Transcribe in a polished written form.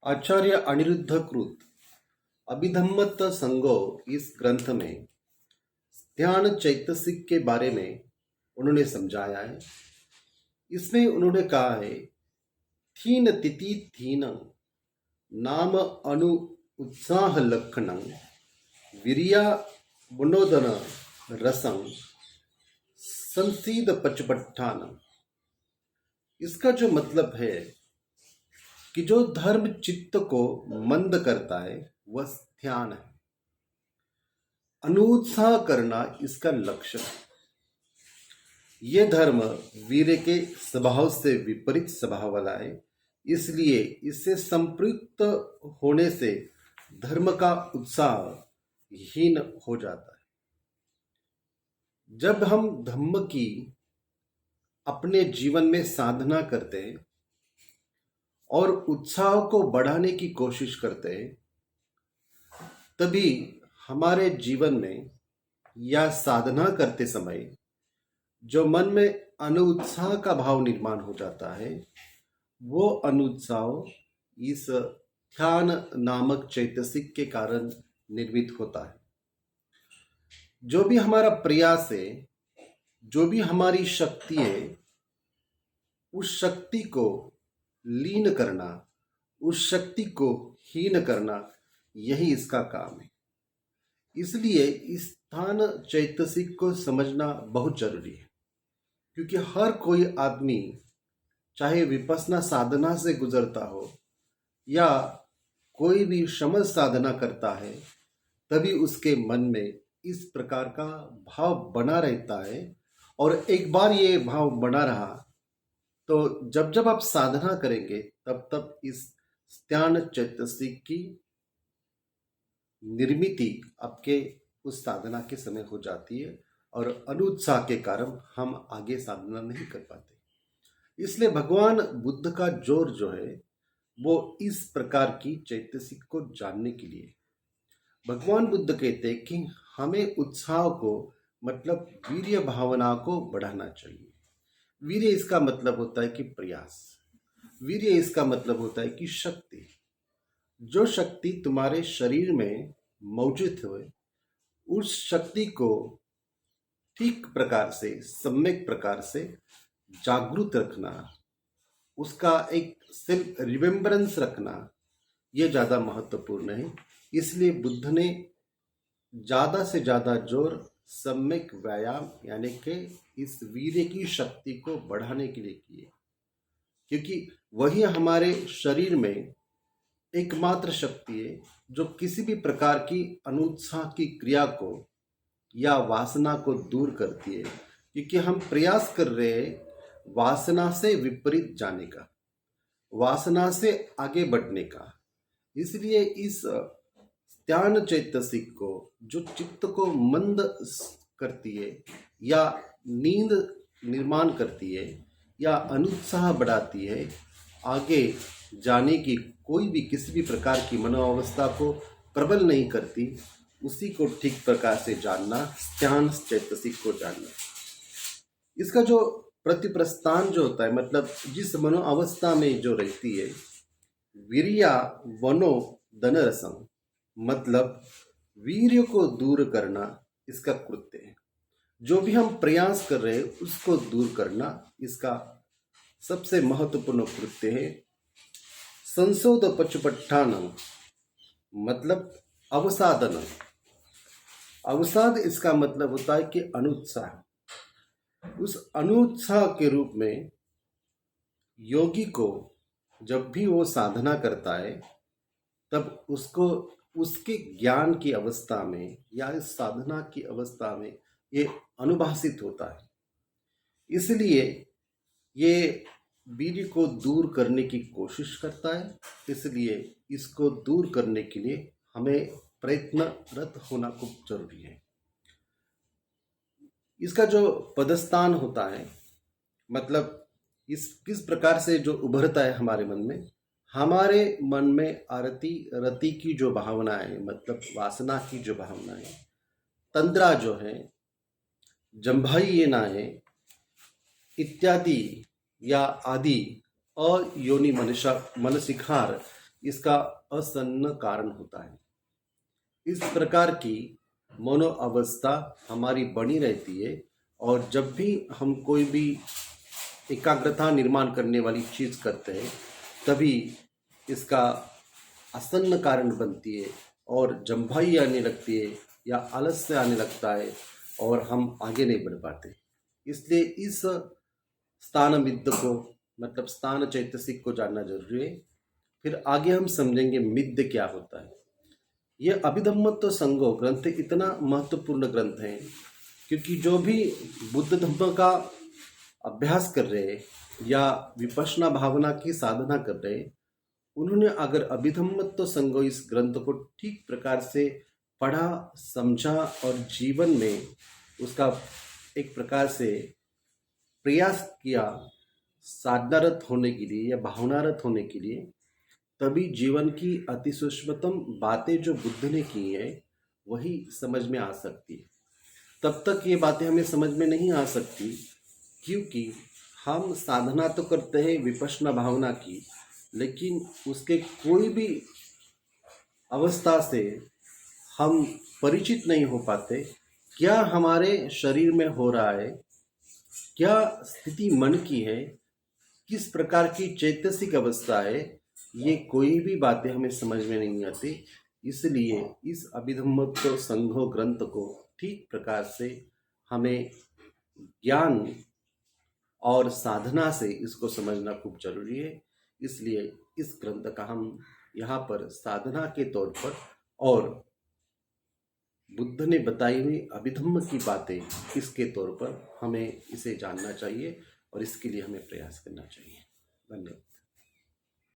आचार्य अनिरुद्ध कृत अभिधम्मत संगो इस ग्रंथ में ध्यान चैतसिक के बारे में उन्होंने समझाया है। इसमें उन्होंने कहा है, थीन तिथि थीन नाम अनु उत्साह लक्षणं वीरिया विनोदन रसं संसीद पचपट्ठान। इसका जो मतलब है कि जो धर्म चित्त को मंद करता है वह ध्यान है। अनुत्साह करना इसका लक्ष्य है। ये धर्म वीर के स्वभाव से विपरीत स्वभाव वाला है, इसलिए इससे संपृक्त होने से धर्म का उत्साह हीन हो जाता है। जब हम धम्म की अपने जीवन में साधना करते हैं और उत्साह को बढ़ाने की कोशिश करते हैं, तभी हमारे जीवन में या साधना करते समय जो मन में अनुत्साह का भाव निर्माण हो जाता है, वो अनुत्साह इस ध्यान नामक चैतसिक के कारण निर्मित होता है। जो भी हमारा प्रयास है, जो भी हमारी शक्ति है, उस शक्ति को लीन करना, उस शक्ति को हीन करना, यही इसका काम है। इसलिए इस स्थान चैतसिक को समझना बहुत जरूरी है, क्योंकि हर कोई आदमी चाहे विपස්සना साधना से गुजरता हो या कोई भी शमन साधना करता है, तभी उसके मन में इस प्रकार का भाव बना रहता है। और एक बार ये भाव बना रहा तो जब जब आप साधना करेंगे तब तब इस ध्यान चैतसिक की निर्मिति आपके उस साधना के समय हो जाती है और अनुत्साह के कारण हम आगे साधना नहीं कर पाते। इसलिए भगवान बुद्ध का जोर जो है वो इस प्रकार की चैतसिक को जानने के लिए। भगवान बुद्ध कहते हैं कि हमें उत्साह को मतलब वीर्य भावना को बढ़ाना चाहिए। वीर्य इसका मतलब होता है कि प्रयास, वीर्य इसका मतलब होता है कि शक्ति। जो शक्ति तुम्हारे शरीर में मौजूद हो, उस शक्ति को ठीक प्रकार से, सम्यक प्रकार से जागरूक रखना, उसका एक सेल्फ रिमेम्बरेंस रखना, यह ज़्यादा महत्वपूर्ण है। इसलिए बुद्ध ने ज़्यादा से ज़्यादा जोर सम्यक व्यायाम यानी कि इस वीर्य की शक्ति को बढ़ाने के लिए किए, क्योंकि वही हमारे शरीर में एकमात्र शक्ति है जो किसी भी प्रकार की अनुत्साह की क्रिया को या वासना को दूर करती है। क्योंकि हम प्रयास कर रहे हैं वासना से विपरीत जाने का, वासना से आगे बढ़ने का। इसलिए इस ध्यान चैतसिक को जो चित्त को मंद करती है या नींद निर्माण करती है या अनुत्साह बढ़ाती है, आगे जाने की कोई भी किसी भी प्रकार की मनोअवस्था को प्रबल नहीं करती, उसी को ठीक प्रकार से जानना, ध्यान चैतसिक को जानना। इसका जो प्रतिप्रस्थान जो होता है, मतलब जिस मनोअवस्था में जो रहती है, वीर्या वनो धनरसम, मतलब वीर्य को दूर करना इसका कृत्य है। जो भी हम प्रयास कर रहे हैं उसको दूर करना इसका सबसे महत्वपूर्ण कृत्य है। संशोध पचपट्ठान मतलब अवसादन। अवसाद इसका मतलब होता है कि अनुत्साह। उस अनुत्साह के रूप में योगी को जब भी वो साधना करता है तब उसको उसके ज्ञान की अवस्था में या इस साधना की अवस्था में ये अनुभासित होता है। इसलिए ये वीर्य को दूर करने की कोशिश करता है। इसलिए इसको दूर करने के लिए हमें प्रयत्नरत होना खूब जरूरी है। इसका जो पदस्थान होता है, मतलब इस किस प्रकार से जो उभरता है हमारे मन में, हमारे मन में आरती रति की जो भावना है, मतलब वासना की जो भावना है, तंद्रा जो है, जम्भाई ये ना है इत्यादि या आदि अयोनि मनसिखार इसका असन्न कारण होता है। इस प्रकार की मनो अवस्था हमारी बनी रहती है और जब भी हम कोई भी एकाग्रता निर्माण करने वाली चीज करते हैं तभी इसका आसन्न कारण बनती है और जम्भाई आने लगती है या आलस्य आने लगता है और हम आगे नहीं बढ़ पाते। इसलिए इस स्थान मिद्द को मतलब स्थान चैतसिक को जानना जरूरी है। फिर आगे हम समझेंगे मिद्द क्या होता है। यह अभिधम्मत्व संगो ग्रंथ इतना महत्वपूर्ण ग्रंथ है क्योंकि जो भी बुद्ध धम्म का अभ्यास कर रहे हैं या विपश्यना भावना की साधना कर रहे हैं, उन्होंने अगर अभिधम्मत्व संगो इस ग्रंथ को ठीक प्रकार से पढ़ा, समझा और जीवन में उसका एक प्रकार से प्रयास किया साधनारत होने के लिए या भावनारत होने के लिए, तभी जीवन की अति सूक्ष्मतम बातें जो बुद्ध ने की है वही समझ में आ सकती है। तब तक ये बातें हमें समझ में नहीं आ सकती क्योंकि हम साधना तो करते हैं विपश्यना भावना की, लेकिन उसके कोई भी अवस्था से हम परिचित नहीं हो पाते। क्या हमारे शरीर में हो रहा है, क्या स्थिति मन की है, किस प्रकार की चैतसिक अवस्था है, ये कोई भी बातें हमें समझ में नहीं आती। इसलिए इस अभिधम्मत्व संघो ग्रंथ को ठीक प्रकार से हमें ज्ञान और साधना से इसको समझना खूब जरूरी है। इसलिए इस ग्रंथ का हम यहाँ पर साधना के तौर पर और बुद्ध ने बताई हुई अभिधम्म की बातें इसके तौर पर हमें इसे जानना चाहिए और इसके लिए हमें प्रयास करना चाहिए। धन्यवाद।